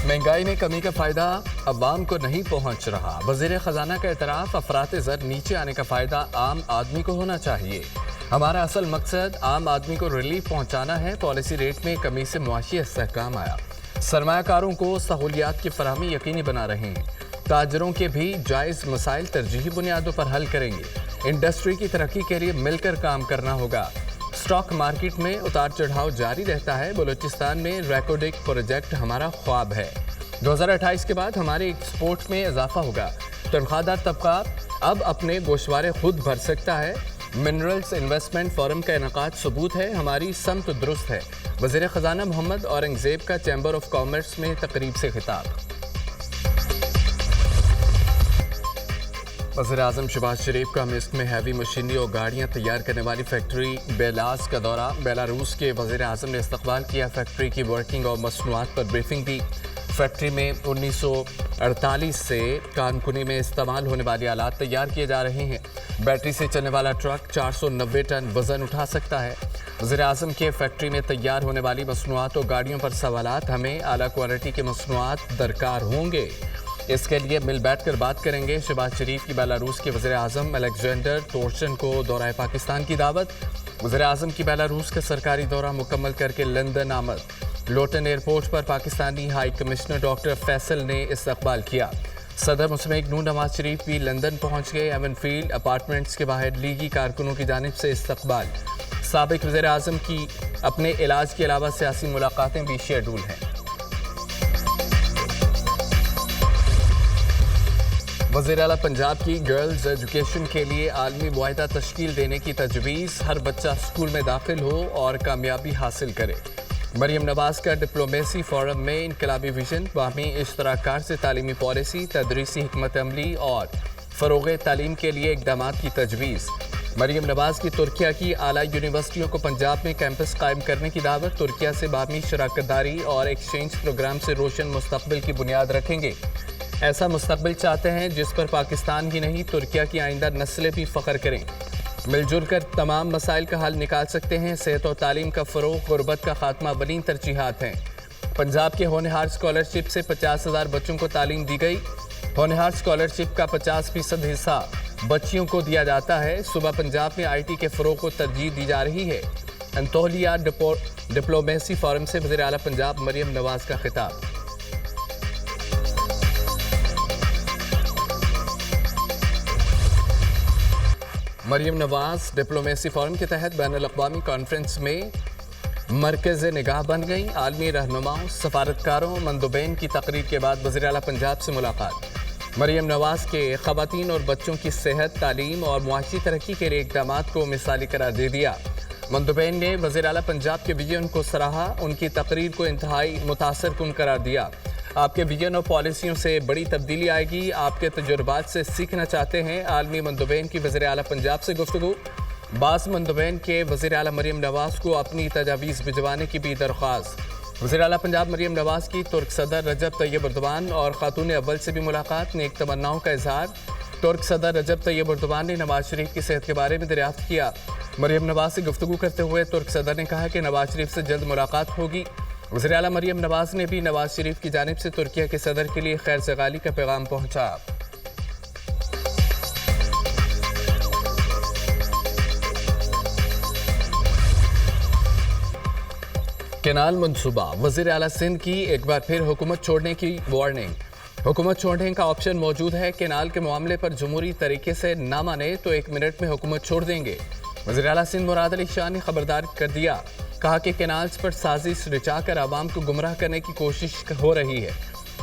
महंगाई में कमी का फायदा अवाम को नहीं पहुंच रहा। वजीर खजाना का एतराफ, अफरात ज़र नीचे आने का फायदा आम आदमी को होना चाहिए। हमारा असल मकसद आम आदमी को रिलीफ पहुंचाना है। पॉलिसी रेट में कमी से मुआशी इस्तेहकाम आया। सरमायाकारों को सहूलियात की फराहमी यकीनी बना रहे हैं। ताजरों के भी जायज़ मसाइल तरजीही बुनियादों पर हल करेंगे। इंडस्ट्री की तरक्की के लिए मिलकर काम करना होगा। स्टॉक मार्केट में उतार चढ़ाव जारी रहता है। बलूचिस्तान में रैकोडिक प्रोजेक्ट हमारा ख्वाब है। 2028 के बाद हमारे एक्सपोर्ट में इजाफा होगा। तनख्वाहदार तबका अब अपने गोशवारे खुद भर सकता है। मिनरल्स इन्वेस्टमेंट फोरम का इनेकाद सबूत है हमारी समत दुरुस्त है। वज़ीर ख़जाना मोहम्मद औरंगज़ेब का चैम्बर ऑफ कॉमर्स में तकरीब से खिताब। वज़ीर-ए-आज़म शहबाज शरीफ का मिस्र में हैवी मशीनरी और गाड़ियाँ तैयार करने वाली फैक्ट्री बेलास का दौरा। बेलारूस के वज़ीर-ए-आज़म ने इस्तकबाल किया। फैक्ट्री की वर्किंग और मसनूआत पर ब्रीफिंग दी। फैक्ट्री में 1948 से कानकुनी में इस्तेमाल होने वाली आलात तैयार किए जा रहे हैं। बैटरी से चलने वाला ट्रक 490 टन वज़न उठा सकता है। वज़ीर-ए-आज़म के फैक्ट्री में तैयार होने वाली मसनूआत और गाड़ियों पर सवालात। हमें आला क्वालिटी के मसनूआत दरकार होंगे, इसके लिए मिल बैठ कर बात करेंगे। शहबाज शरीफ की बेलारूस के वज़ीर-ए-आज़म अलेक्जेंडर टोर्चन को दौरा पाकिस्तान की दावत। वज़ीर-ए-आज़म की बेलारूस का सरकारी दौरा मुकम्मल करके लंदन आमद। लोटन एयरपोर्ट पर Pakistani high commissioner doctor Faisal ने इस्तकबाल किया। सदर मुस्तमेक नून नवाज शरीफ भी लंदन पहुंच गए। एवनफील्ड अपार्टमेंट्स के बाहर लीगी कारकुनों की जानिब से इस्तकबाल। साबिक वज़ीर-ए-आज़म की अपने इलाज के अलावा सियासी मुलाकातें भी शेड्यूल हैं। वज़ीर आला पंजाब की गर्ल्स एजुकेशन के लिए आलमी मुआहिदा तश्कील देने की तजवीज़। हर बच्चा स्कूल में दाखिल हो और कामयाबी हासिल करे। मरियम नवाज का डिप्लोमेसी फोरम में इनकलाबी विजन, बाहमी इश्तराकार से तालीमी पॉलिसी, तदरीसी हिकमत अमली और फ़रोग़ तालीम के लिए इक़दामात की तजवीज़। मरियम नवाज की तुर्किया की आला यूनिवर्सिटियों को पंजाब में कैंपस कायम करने की दावत। तुर्किया से बाहमी शराकतदारी और एक्सचेंज प्रोग्राम से रोशन मुस्तक़बिल की बुनियाद रखेंगे। ऐसा मुस्तक़बिल चाहते हैं जिस पर पाकिस्तान ही नहीं तुर्किया की आइंदा नस्लें भी फ़ख्र करें। मिलजुल कर तमाम मसाइल का हल निकाल सकते हैं। सेहत और तालीम का फ़रोग़, गुरबत का खात्मा बनी तरजीहात हैं। पंजाब के होनहार स्कॉलरशिप से 50,000 बच्चों को तालीम दी गई। होनहार स्कॉलरशिप का 50% हिस्सा बच्चियों को दिया जाता है। सुबह पंजाब में IT के फ़रोग़ को तरजीह दी जा रही है। अंतोलिया डिप्लोमेसी फोरम से वज़ीर आला पंजाब मरियम नवाज का खिताब। मरियम नवाज डिप्लोमेसी फोरम के तहत बैनुल-अक़वामी कॉन्फ्रेंस में मरकज़ निगाह बन गई। आलमी रहनुमाओं, सफारतकारों, मंदुबैन की तकरीर के बाद वज़ीर आला पंजाब से मुलाकात। मरियम नवाज के ख़वातीन और बच्चों की सेहत, तालीम और मुआशी तरक्की के लिए इक़दामात को मिसाली करार दे दिया। मंदुबैन ने वज़ीर आला पंजाब के विजन को सराहा। उनकी तकरीर को इंतहाई मुतासर कुन करार दिया। आपके विजन और पॉलिसियों से बड़ी तब्दीली आएगी। आपके तजुर्बात से सीखना चाहते हैं। आलमी मंदुबैन की वज़ीर आला पंजाब से गुफ्तगू। बास मंदुबैन के वज़ीर आला मरियम नवाज को अपनी तजावीज़ भिजवाने की भी दरख्वास्त। वज़ीर आला पंजाब मरियम नवाज की तुर्क सदर रजब तैयब एर्दोगान और खातून अव्वल से भी मुलाकात। नेक तमन्नाओं का इजहार। तुर्क सदर रजब तैयब एर्दोगान ने नवाज शरीफ की सेहत के बारे में दरियाफ्त किया। मरियम नवाज से गुफ्तगू करते हुए तुर्क सदर ने कहा कि नवाज शरीफ से जल्द मुलाकात होगी। वज़ीर आला मरियम नवाज ने भी नवाज शरीफ की जानिब से तुर्किया के सदर के लिए खैर सगाली का पैगाम पहुंचाया। केनाल मंसूबा, वज़ीर आला सिंध की एक बार फिर हुकूमत छोड़ने की वार्निंग। हुकूमत छोड़ने का ऑप्शन मौजूद है। केनाल के मामले पर जमहूरी तरीके से ना माने तो 1 मिनट में हुकूमत छोड़ देंगे। वज़ीर आला सिंध मुराद अली शाह ने खबरदार कर दिया। कहा कि कैनाल्स पर साजिश रचाकर आवाम को गुमराह करने की कोशिश हो रही है।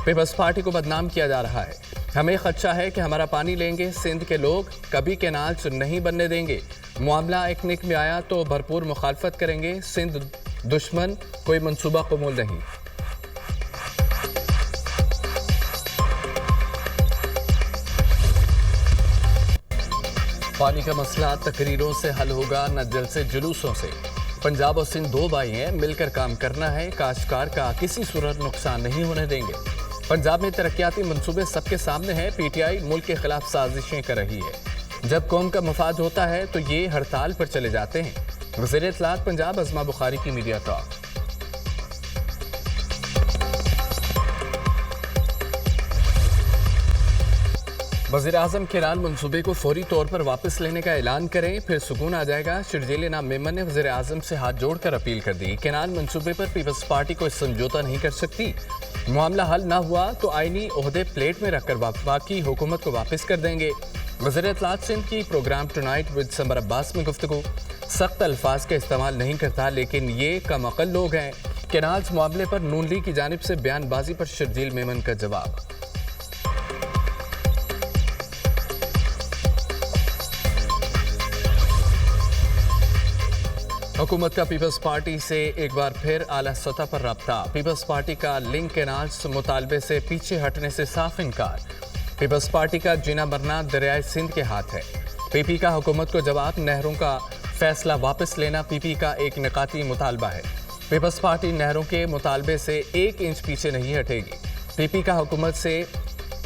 पीपल्स पार्टी को बदनाम किया जा रहा है। हमें खदशा है कि हमारा पानी लेंगे। सिंध के लोग कभी कैनाल्स नहीं बनने देंगे। मामला इकनिक में आया तो भरपूर मुखालफत करेंगे। सिंध दुश्मन, कोई मंसूबा कबूल नहीं। पानी का मसला तकरीरों से हल होगा, न जलसे जुलूसों से। पंजाब और सिंध 2 भाई हैं, मिलकर काम करना है। काश्तकार का किसी सूरत नुकसान नहीं होने देंगे। पंजाब में तरक्याती मंसूबे सबके सामने हैं। PTI मुल्क के खिलाफ साजिशें कर रही है। जब कौम का मफाद होता है तो ये हड़ताल पर चले जाते हैं। वज़ीर इत्तलात पंजाब अज़मा बुखारी की मीडिया टॉक। वज़ीर आज़म केनाल मंसूबे को फौरी तौर पर वापस लेने का ऐलान करें, फिर सुकून आ जाएगा। शर्जील इनाम मेमन ने वज़ीर आज़म से हाथ जोड़कर अपील कर दी। केनाल मंसूबे पर पीपल्स पार्टी कोई समझौता नहीं कर सकती। मामला हल ना हुआ तो आईनी ओहदे प्लेट में रखकर बाकी हुकूमत को वापस कर देंगे। वज़ीर इत्तलात सिंध की programme tonight with Samar Abbas में गुफ्तगू। सख्त अल्फाज का इस्तेमाल नहीं करता, लेकिन ये कम अकल लोग हैं। केनाल्स मामले पर नून लीग की जानिब से बयानबाजी पर शर्जील मेमन का जवाब। हुकूमत का पीपल्स पार्टी से एक बार फिर आला सतह पर रब्ता। पीपल्स पार्टी का लिंक केनाल्स मुतालबे से पीछे हटने से साफ इनकार। पीपल्स पार्टी का जीना मरना दरियाए सिंध के हाथ है। पीपी का हुकूमत को जवाब, नहरों का फैसला वापस लेना पीपी का एक निकाती मुतालबा है। पीपल्स पार्टी नहरों के मुतालबे से 1 इंच पीछे नहीं हटेगी। पीपी का हुकूमत से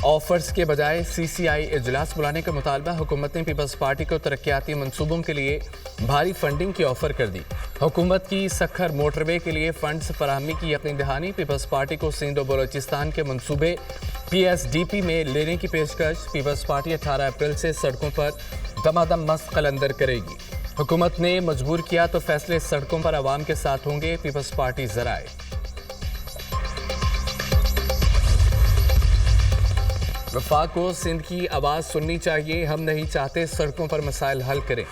ऑफर्स के बजाय सीसीआई इजलास बुलाने का मुतालबा। हुकूमत ने पीपल्स पार्टी को तरक्याती मंसूबों के लिए भारी फंडिंग की ऑफर कर दी। हुकूमत की सखर मोटरवे के लिए फंड्स फराहमी की यकीन दहानी। पीपल्स पार्टी को सिंध और बलोचिस्तान के मंसूबे पीएसडीपी में लेने की पेशकश। पीपल्स पार्टी 18 अप्रैल से सड़कों पर दमादम मस्त कलंदर करेगी। हुकूमत ने मजबूर किया तो फैसले सड़कों पर आवाम के साथ होंगे। Peoples party जराए। वफाक को सिंध की आवाज़ सुननी चाहिए। हम नहीं चाहते सड़कों पर मसाइल हल करें।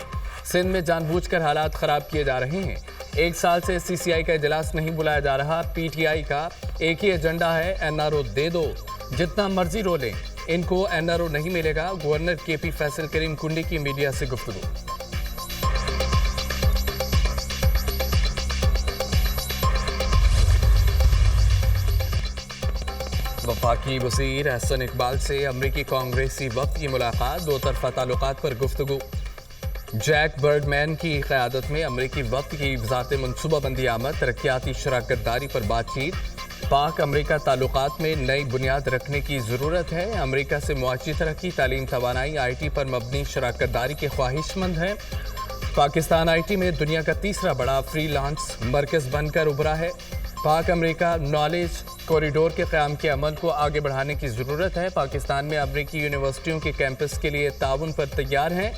सिंध में जानबूझकर हालात ख़राब किए जा रहे हैं। 1 साल से सीसीआई का इजलास नहीं बुलाया जा रहा। पीटीआई का एक ही एजेंडा है, एनआरओ दे दो, जितना मर्जी रो लें। इनको एनआरओ नहीं मिलेगा। गवर्नर केपी फैसल करीम कुंडी की मीडिया से गुफ्तगू। वफाकी वज़ीर अहसन इकबाल से अमरीकी कांग्रेसी वफ़द की मुलाकात। 2 तरफ़ा ताल्लुकात पर गुफ्तगू। जैक बर्डमैन की क़यादत में अमरीकी वफ़द की वज़ारत मनसूबाबंदी आमद। तरक्याती शराकत दारी पर बातचीत। पाक अमरीका ताल्लुकात में नई बुनियाद रखने की ज़रूरत है। अमरीका से मुआशी तरक्की, तालीम, तवानाई, IT पर मबनी शराकत दारी के ख्वाहिशमंद हैं। पाकिस्तान IT में दुनिया का तीसरा बड़ा फ्रीलांस मरकज़ बनकर उभरा है। पाक अमरीका नॉलेज कॉरिडोर के क़याम के अमल को आगे बढ़ाने की ज़रूरत है। पाकिस्तान में अमरीकी यूनिवर्सिटियों के कैंपस के लिए ताउन पर तैयार हैं।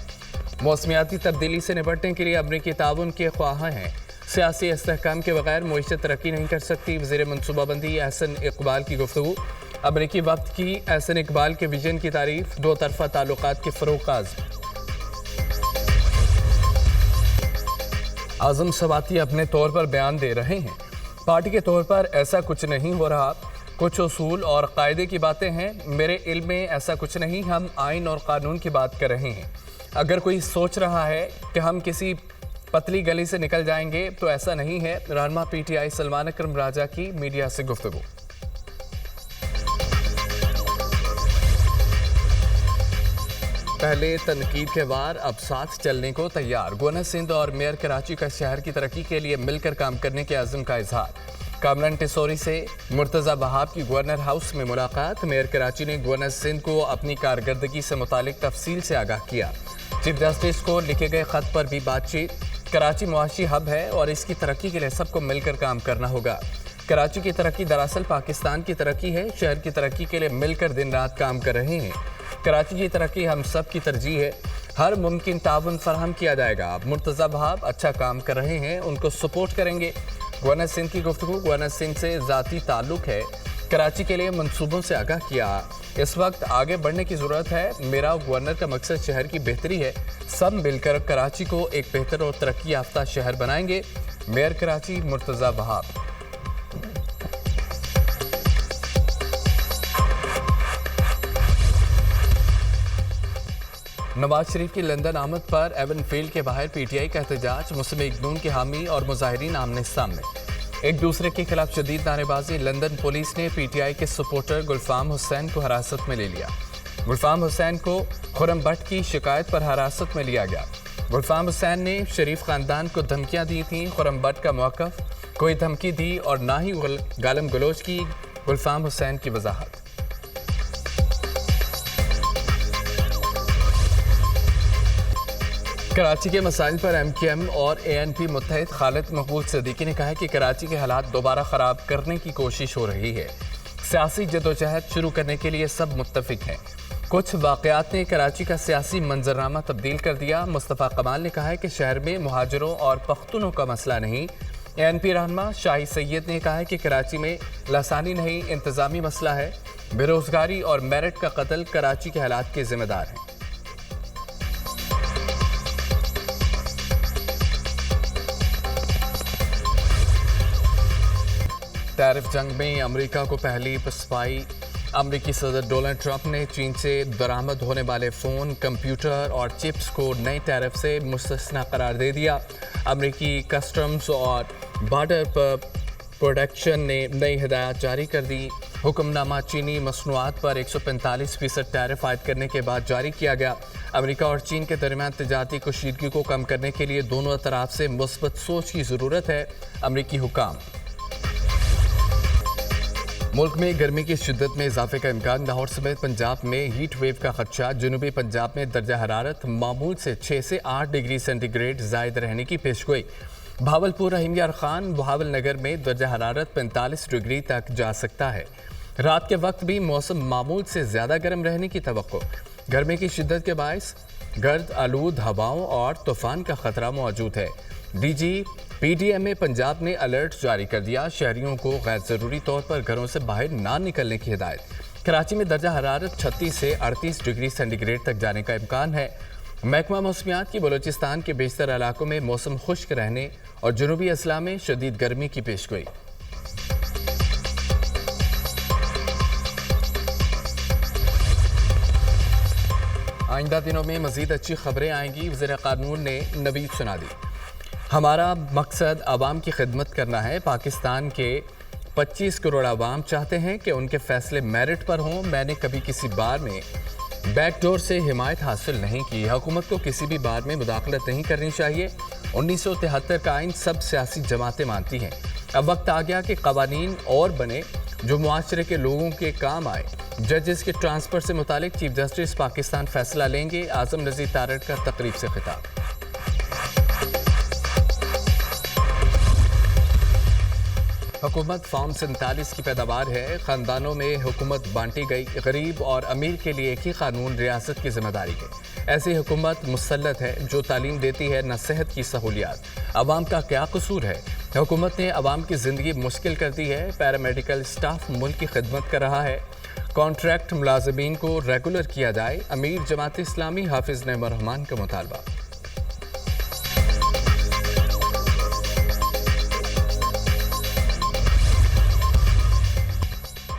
मौसमियाती तब्दीली से निपटने के लिए अमरीकी ताउन के ख्वाह हैं। सियासी इस्तेहकाम के बगैर मुआशरत तरक्की नहीं कर सकती। वज़ीर मनसूबाबंदी अहसन इकबाल की गुफ्तगू। अमरीकी वफ़द की अहसन इकबाल के विजन की तारीफ। 2 तरफ़ा ताल्लुकात के फ़रोग़ का अज़्म। आज़म सवाती अपने तौर पर बयान दे रहे हैं। पार्टी के तौर पर ऐसा कुछ नहीं हो रहा। कुछ उसूल और कायदे की बातें हैं। मेरे इल्म में ऐसा कुछ नहीं। हम आइन और कानून की बात कर रहे हैं। अगर कोई सोच रहा है कि हम किसी पतली गली से निकल जाएंगे तो ऐसा नहीं है। रहनुमा पीटीआई सलमान अकरम राजा की मीडिया से गुफ्तगू। पहले तनकीद के वार, अब साथ चलने को तैयार। गवर्नर सिंध और मेयर कराची का शहर की तरक्की के लिए मिलकर काम करने के अज़्म का इजहार। कामरान टिसोरी से मुर्तज़ा वहाब की गवर्नर हाउस में मुलाकात। मेयर कराची ने गवर्नर सिंध को अपनी कारकर्दगी से मुतालिक तफसील से आगाह किया। चीफ जस्टिस को लिखे गए खत पर भी बातचीत। कराची मुआशी हब है और इसकी तरक्की के लिए सबको मिलकर काम करना होगा। कराची की तरक्की दरअसल पाकिस्तान की तरक्की है। शहर की तरक्की के लिए मिलकर दिन रात काम कर रहे हैं। कराची की तरक्की हम सब की तरजीह है। हर मुमकिन ताउन फराहम किया जाएगा। मुर्तज़ा वहाब अच्छा काम कर रहे हैं, उनको सपोर्ट करेंगे। गवर्नर सिंध की गुफ्तगू। गवर्नर सिंध से ज़ाती ताल्लुक है। कराची के लिए मंसूबों से आगाह किया। इस वक्त आगे बढ़ने की ज़रूरत है। मेरा गवर्नर का मकसद शहर की बेहतरी है। सब मिलकर कराची को एक बेहतर और तरक्की याफ्ता शहर बनाएंगे। मेयर कराची मुर्तज़ा वहाब। नवाज शरीफ की लंदन आमद पर एवन फील्ड के बाहर पीटीआई का एहतजाज। मुस्लिम लीग नून के हामी और मुजाहिरीन आमने सामने। एक दूसरे के खिलाफ शदीद नारेबाजी। लंदन पुलिस ने पीटीआई के सपोर्टर गुलफाम हुसैन को हिरासत में ले लिया। गुलफाम हुसैन को खुरम भट्ट की शिकायत पर हिरासत में लिया गया। गुलफाम हुसैन ने शरीफ खानदान को धमकियां दी थीं। खुरम भट्ट का मौक़िफ़, कोई धमकी दी और ना ही गालम गलोच की। गुलफाम हुसैन की वजाहत। कराची के मसाइल पर MKM और ANP मुत्तहिद खालिद महबूब सिद्दीकी ने कहा है कि कराची के हालात दोबारा ख़राब करने की कोशिश हो रही है। सियासी जदोजहद शुरू करने के लिए सब मुत्तफिक हैं। کچھ واقعات نے کراچی کا سیاسی منظرنامہ تبدیل کر دیا۔ مصطفیٰ کمال نے کہا ہے کہ شہر میں مہاجروں اور پختونوں کا مسئلہ نہیں۔ ANP رہنما شاہی سید نے کہا ہے کہ کراچی میں لسانی نہیں انتظامی مسئلہ ہے۔ بے روزگاری اور میرٹ کا قتل کراچی کے حالات کے ذمہ دار ہیں۔ ٹیرف جنگ میں امریکہ کو پہلی پسپائی۔ امریکی صدر ڈونلڈ ٹرمپ نے چین سے درآمد ہونے والے فون، کمپیوٹر اور چپس کو نئے ٹیرف سے مستثنی قرار دے دیا۔ امریکی کسٹمز اور بارڈر پروٹیکشن نے نئی ہدایات جاری کر دی۔ حکم نامہ چینی مصنوعات پر 145% ٹیرف عائد کرنے کے بعد جاری کیا گیا۔ امریکہ اور چین کے درمیان تجارتی کشیدگی کو کم کرنے کے لیے دونوں اطراف سے مثبت سوچ کی ضرورت ہے، امریکی حکام۔ ملک میں گرمی کی شدت میں اضافے کا امکان۔ لاہور سمیت پنجاب میں ہیٹ ویو کا خدشہ۔ جنوبی پنجاب میں درجہ حرارت معمول سے 6 سے 8 ڈگری سینٹی گریڈ زائد رہنے کی پیشگوئی۔ بہاولپور رحیم یار خان بہاول نگر میں درجہ حرارت 45 ڈگری تک جا سکتا ہے۔ رات کے وقت بھی موسم معمول سے زیادہ گرم رہنے کی توقع۔ گرمی کی شدت کے باعث گرد آلود ہواؤں اور طوفان کا خطرہ موجود ہے۔ DGPDMA پنجاب نے الرٹ جاری کر دیا۔ شہریوں کو غیر ضروری طور پر گھروں سے باہر نہ نکلنے کی ہدایت۔ کراچی میں درجہ حرارت 36 سے 38 ڈگری سینٹی گریڈ تک جانے کا امکان ہے۔ محکمہ موسمیات کی بلوچستان کے بیشتر علاقوں میں موسم خشک رہنے اور جنوبی اضلاع میں شدید گرمی کی پیشگوئی۔ آئندہ دنوں میں مزید اچھی خبریں آئیں گی، وزیر قانون نے نوید سنا دی۔ ہمارا مقصد عوام کی خدمت کرنا ہے۔ پاکستان کے 25 کروڑ عوام چاہتے ہیں کہ ان کے فیصلے میرٹ پر ہوں۔ میں نے کبھی کسی بار میں بیک ڈور سے حمایت حاصل نہیں کی۔ حکومت کو کسی بھی بار میں مداخلت نہیں کرنی چاہیے۔ 1973 کا آئین سب سیاسی جماعتیں مانتی ہیں۔ اب وقت آ گیا کہ قوانین اور بنے جو معاشرے کے لوگوں کے کام آئے۔ ججز کے ٹرانسفر سے متعلق چیف جسٹس پاکستان فیصلہ لیں گے۔ اعظم نذیر تارڑ کا تقریب سے خطاب۔ حکومت فارم 47 کی پیداوار ہے۔ خاندانوں میں حکومت بانٹی گئی۔ غریب اور امیر کے لیے ایک ہی قانون ریاست کی ذمہ داری ہے۔ ایسی حکومت مسلط ہے جو تعلیم دیتی ہے، نہ صحت کی سہولیات۔ عوام کا کیا قصور ہے؟ حکومت نے عوام کی زندگی مشکل کر دی ہے۔ پیرامیڈیکل سٹاف ملک کی خدمت کر رہا ہے۔ کانٹریکٹ ملازمین کو ریگولر کیا جائے۔ امیر جماعت اسلامی حافظ نعیم الرحمان کا مطالبہ۔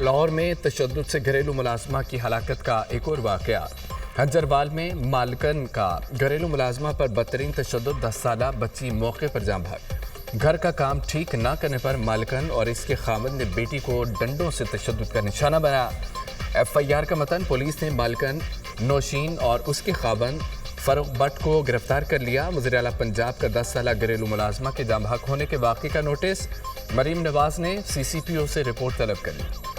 لاہور میں تشدد سے گھریلو ملازمہ کی ہلاکت کا ایک اور واقعہ۔ ہنجروال میں مالکن کا گھریلو ملازمہ پر بدترین تشدد۔ 10 سالہ بچی موقع پر جاں بھاگ۔ گھر کا کام ٹھیک نہ کرنے پر مالکن اور اس کے خاوند نے بیٹی کو ڈنڈوں سے تشدد کا نشانہ بنایا۔ FIR کا متن، پولیس نے مالکن نوشین اور اس کے خاوند فروغ بٹ کو گرفتار کر لیا۔ وزیر اعلیٰ پنجاب کا 10 سالہ گھریلو ملازمہ کے جاں بحق ہونے کے واقعے کا نوٹس۔ مریم نواز نے CCPO سے رپورٹ طلب کر لی۔